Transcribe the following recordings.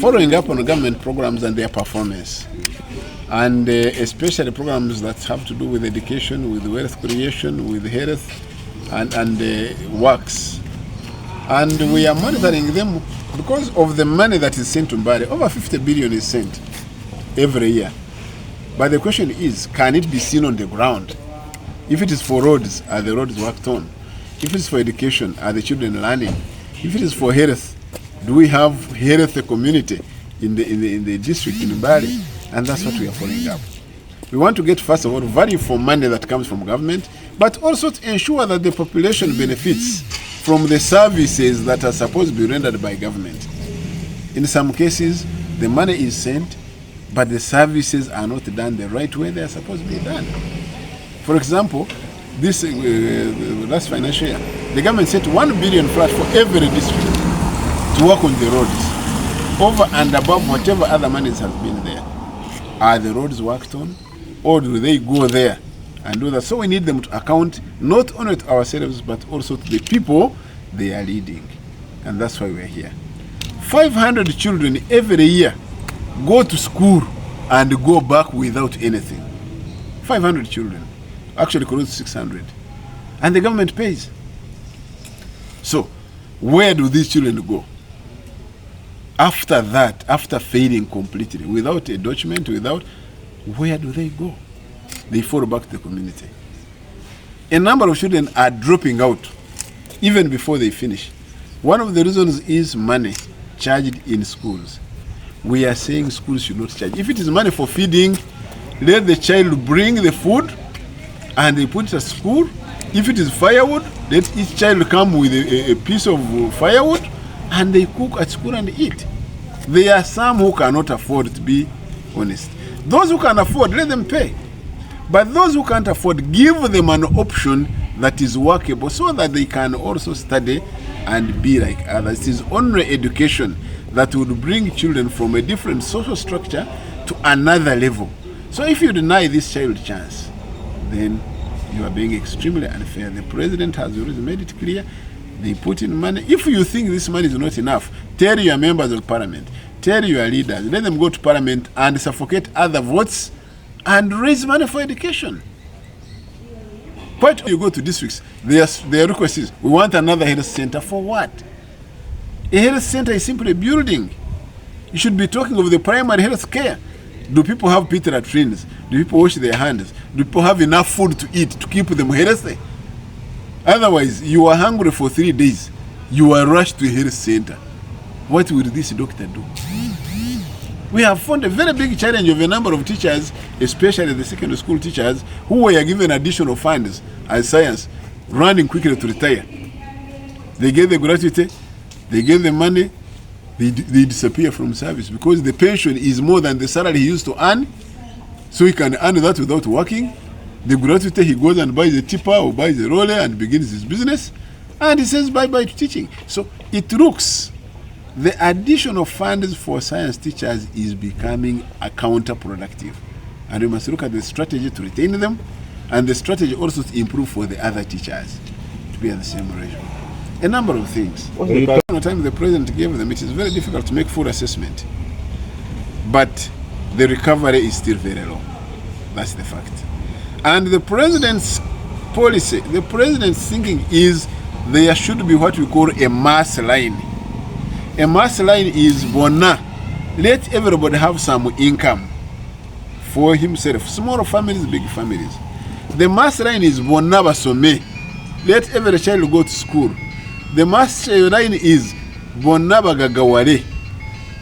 following up on government programs and their performance, and especially programs that have to do with education, with wealth creation, with health, and works. And we are monitoring them because of the money that is sent to Mbale. Over 50 billion is sent every year. But the question is, can it be seen on the ground? If it is for roads, are the roads worked on? If it is for education, are the children learning? If it is for health, do we have health community in the district in Mbale? And that's what we are following up. We want to get, first of all, value for money that comes from government, but also to ensure that the population benefits from the services that are supposed to be rendered by government. In some cases, the money is sent, but the services are not done the right way they are supposed to be done. For example, this last financial year, the government set 1 billion flat for every district to work on the roads, over and above whatever other monies have been there. Are the roads worked on, or do they go there and do that? So we need them to account not only to ourselves, but also to the people they are leading. And that's why we're here. 500 children every year go to school and go back without anything. 500 children, actually close to 600. And the government pays. So where do these children go? After that, after failing completely, without a document, where do they go? They fall back to the community. A number of children are dropping out even before they finish. One of the reasons is money charged in schools. We are saying schools should not charge. If it is money for feeding, let the child bring the food and they put it at school. If it is firewood, let each child come with a piece of firewood and they cook at school and eat. There are some who cannot afford, to be honest. Those who can afford, let them pay. But those who can't afford, give them an option that is workable so that they can also study and be like others. It is only education that would bring children from a different social structure to another level. So if you deny this child chance, then you are being extremely unfair. The president has already made it clear. They put in money. If you think this money is not enough, tell your members of parliament, tell your leaders, let them go to parliament and suffocate other votes and raise money for education. But you go to districts, their request is, we want another health center. For what? A health center is simply a building. You should be talking of the primary health care. Do people have Peter latrines? Do people wash their hands? Do people have enough food to eat to keep them healthy? Otherwise, you are hungry for 3 days. You are rushed to a health center. What will this doctor do? We have found a very big challenge of a number of teachers, especially the secondary school teachers, who were given additional funds as science, running quickly to retire. They get the gratuity, they get the money, they disappear from service because the pension is more than the salary he used to earn, so he can earn that without working. The gratuity, he goes and buys a tipper or buys a roller and begins his business, and he says bye-bye to teaching. So it looks the addition of funds for science teachers is becoming counterproductive. And we must look at the strategy to retain them and the strategy also to improve for the other teachers to be at the same ratio. A number of things. The time the president gave them, it is very difficult to make full assessment. But the recovery is still very low. That's the fact. And the president's policy, the president's thinking is there should be what we call a mass line. A mass line is bona. Let everybody have some income for himself. Small families, big families. The mass line is bona basome. Let every child go to school. The mass line is bona bagagaware.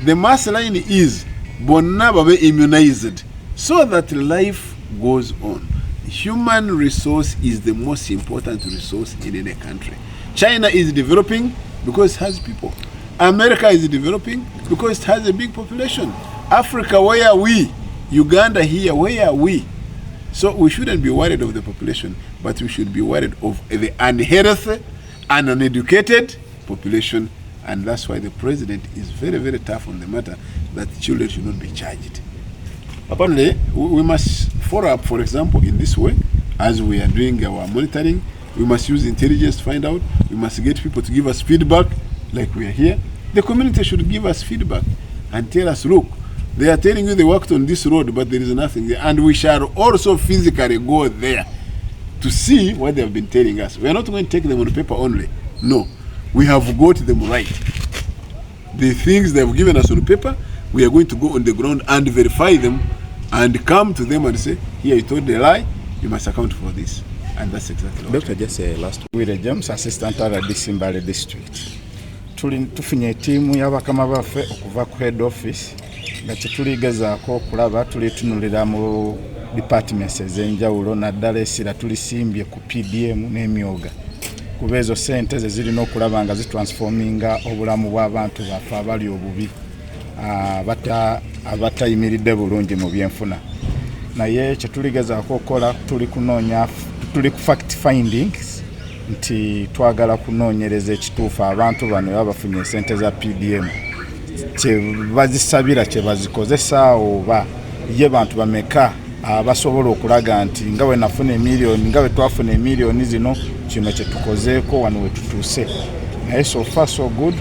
The mass line is bona babe immunized. So that life goes on. Human resource is the most important resource in any country. China is developing because it has people. America is developing because it has a big population. Africa, where are we? Uganda here, where are we? So we shouldn't be worried of the population, but we should be worried of the unhealthy and uneducated population. And that's why the president is very, very tough on the matter that children should not be charged. Apparently, we must follow up, for example, in this way, as we are doing our monitoring. We must use intelligence to find out. We must get people to give us feedback, like we are here. The community should give us feedback. and tell us, look, they are telling you they worked on this road, but there is nothing there. And we shall also physically go there to see what they have been telling us. We are not going to take them on paper only. No, we have got them right. The things they have given us on paper, we are going to go on the ground and verify them and come to them and say, here, you told a lie, you must account for this. And that's exactly what. Dr. Just last week, James, Assistant RDC Mbale District. Tufinye timu y'abakama baffe okuva ku head office nga kyetuligezaako okulaba tulitunulira mu departments ez'enjawulo naddala essira tulisimbye ku PDM n'emyoga kuba ezo ssente ze zirina okulaba nga zitransforminga obulamu bw'abantu baffe abali obubi abatayimiridde bulungi mu byenfuna. Naye kyetuligezaako okukola tuli ku fact findings nti twagala kunoonyereza ekituufu abantu bano babafunye ssente za PDM kye bazisabira kye bazikozesa oba ye bantu bameka abasobola okulaga nti nga we nafuna emiliyoni nga we twafuna emiliyoni zino kino kye tukozeeko wano we tutuuse. Naye so far so good.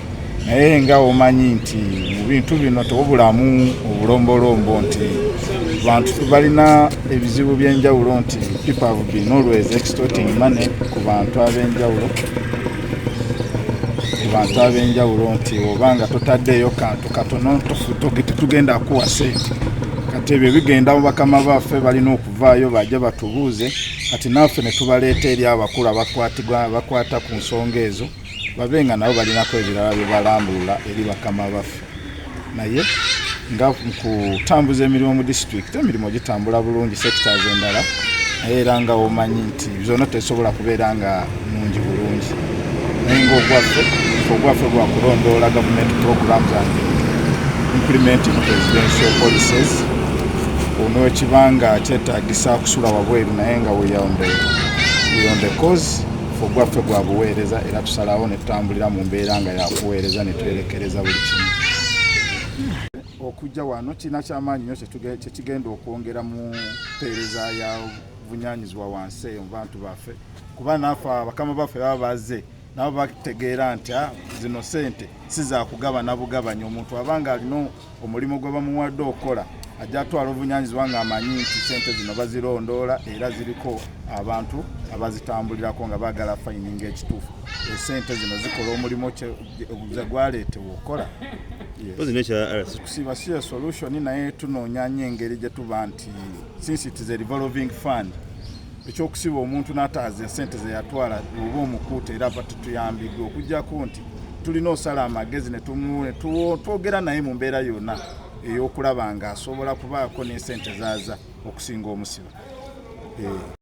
Naye nga omanyi nti mu bintu bino tewabulamu obulombolombo nti bantu balina ebizibu by'enjawulo nti people have been always extorting money ku bantu ab'enjawulo nti obanga totaddeeyo kantu katono tugenda kuwa ssente. Kati ebyo bigenda mu bakama baffe balina okuvaayo bajja batubuuze kati naffe ne tubaleeta eri abakulu abakwata ku nsonga ezo babenga nabo balinako ebirala bye balambulula eri bakama baffe. Naye nga kutambuza emirimu mu district emirimu gitambula bulungi sectors endala naye era nga omanyi nti zonna tesobola kubeera nga nungi bulungi. Naye ng'ogwaffe gwa kulondoola government programs and implementing presidential policies ono ekibanga kyetaagisa kusula wabweru naye nga we on the cause ogwaffe gwa buweereza era tusalawo ne tutambulira mu mbeera nga yakuweereza ne twerekereza buli kimu. Okujja wano kina kyamaanyi nnyo kyekigenda okwongera mu mpeereza ya bunyaanyizibwa wansi eyo mu bantu baffe kuba naffe abakama baffe baba bazze nabo bategeera nti zino ssente si za kugaba na bugabanya. Omuntu abanga alina omulimu gwe bamuwadde okola ajja atwala obunyaanyizibwa ng'amanyi nti ssente zino bazirondoola era ziriko abantu abazitambulirako nga baagala fayininga ekituufu. Essente zino zikola omulimu ze gwaleetebwa okola. Kusiba si a solution naye tunoonya nnyo engeri gye tuba nti since it is a revolving fund ekyokusiba omuntu n'ataaza ssente ze yatwala oba omukuute era batutuyambidde okuggyako nti tulina osala amagezi ne twogera naye mu mbeera yonna ey'okulaba ng'asobola kubaako n'essente zaaza okusinga omusiba.